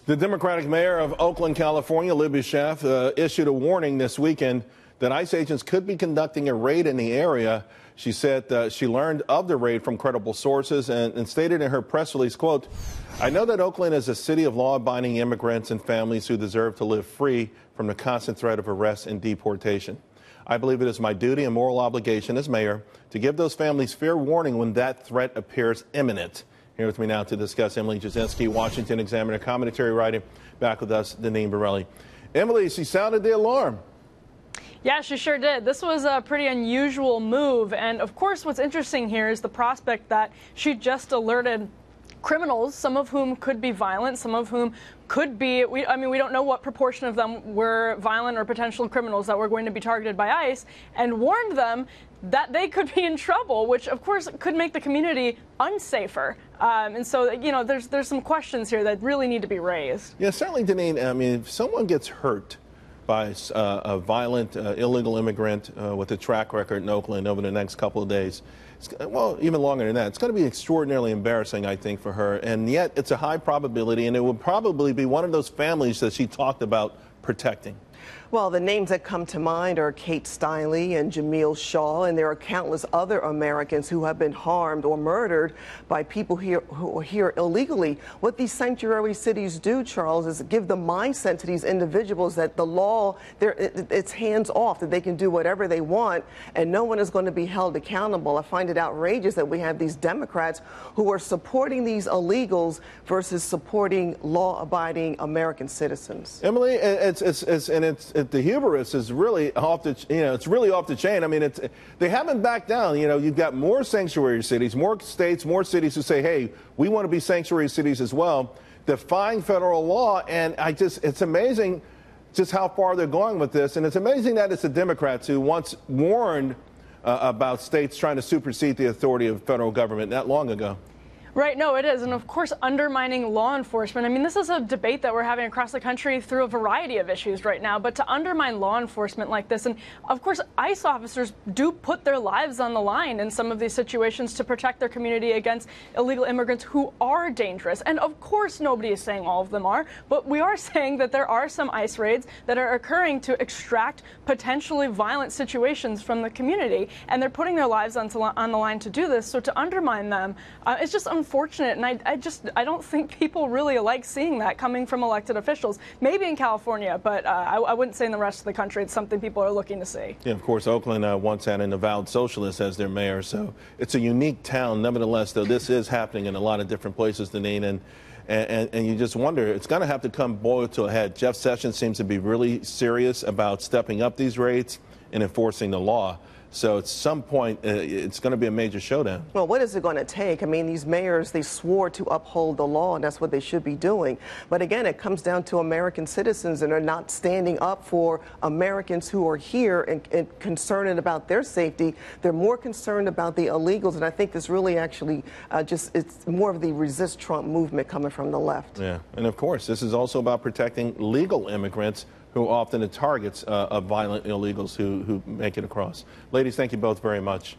The Democratic mayor of Oakland, California, Libby Schaaf, issued a warning this weekend that ICE agents could be conducting a raid in the area. She said she learned of the raid from credible sources and stated in her press release, quote, "I know that Oakland is a city of law-abiding immigrants and families who deserve to live free from the constant threat of arrest and deportation. I believe it is my duty and moral obligation as mayor to give those families fair warning when that threat appears imminent." Here with me now to discuss, Emily Jashinsky, Washington Examiner commentary writer. Back with us, Deneen Borelli. Emily, she sounded the alarm. Yeah, she sure did. This was a pretty unusual move. And of course, what's interesting here is the prospect that she just alerted criminals, some of whom could be violent, some of whom could be, we don't know what proportion of them were violent or potential criminals that were going to be targeted by ICE, and warned them that they could be in trouble, which of course could make the community unsafer. And so, you know, there's some questions here that really need to be raised. Yeah, certainly, Deneen. I mean, if someone gets hurt by a violent illegal immigrant with a track record in Oakland over the next couple of days, well, even longer than that, it's going to be extraordinarily embarrassing, I think, for her. And yet it's a high probability, and it will probably be one of those families that she talked about protecting. Well, the names that come to mind are Kate Stiley and Jamil Shaw, and there are countless other Americans who have been harmed or murdered by people who are here illegally. What these sanctuary cities do, Charles, is give the mindset to these individuals that the law, it's hands off, that they can do whatever they want, and no one is going to be held accountable. I find it outrageous that we have these Democrats who are supporting these illegals versus supporting law-abiding American citizens. Emily, the hubris is really off the, it's really off the chain. I mean, they haven't backed down. You know, you've got more sanctuary cities, more states, more cities who say, hey, we want to be sanctuary cities as well, defying federal law. And it's amazing just how far they're going with this. And it's amazing that it's the Democrats who once warned about states trying to supersede the authority of federal government not long ago. Right, no, it is. And of course, undermining law enforcement. I mean, this is a debate that we're having across the country through a variety of issues right now. But to undermine law enforcement like this, and of course, ICE officers do put their lives on the line in some of these situations to protect their community against illegal immigrants who are dangerous. And of course, nobody is saying all of them are, but we are saying that there are some ICE raids that are occurring to extract potentially violent situations from the community. And they're putting their lives on the line to do this. So to undermine them, it's just unfortunate, and I don't think people really like seeing that coming from elected officials. Maybe in California, but I wouldn't say in the rest of the country it's something people are looking to see. Yeah, of course, Oakland once had an avowed socialist as their mayor, so it's a unique town. Nevertheless, though, this is happening in a lot of different places, Deneen, and you just wonder, it's going to have to come boil to a head. Jeff Sessions seems to be really serious about stepping up these raids and enforcing the law. So at some point, it's going to be a major showdown. Well, what is it going to take? I mean, these mayors, they swore to uphold the law, and that's what they should be doing. But again, it comes down to American citizens, and they're not standing up for Americans who are here and concerned about their safety. They're more concerned about the illegals, and I think this really actually it's more of the resist Trump movement coming from the left. Yeah, and of course, this is also about protecting legal immigrants who are often the targets of violent illegals who make it across. Ladies, thank you both very much.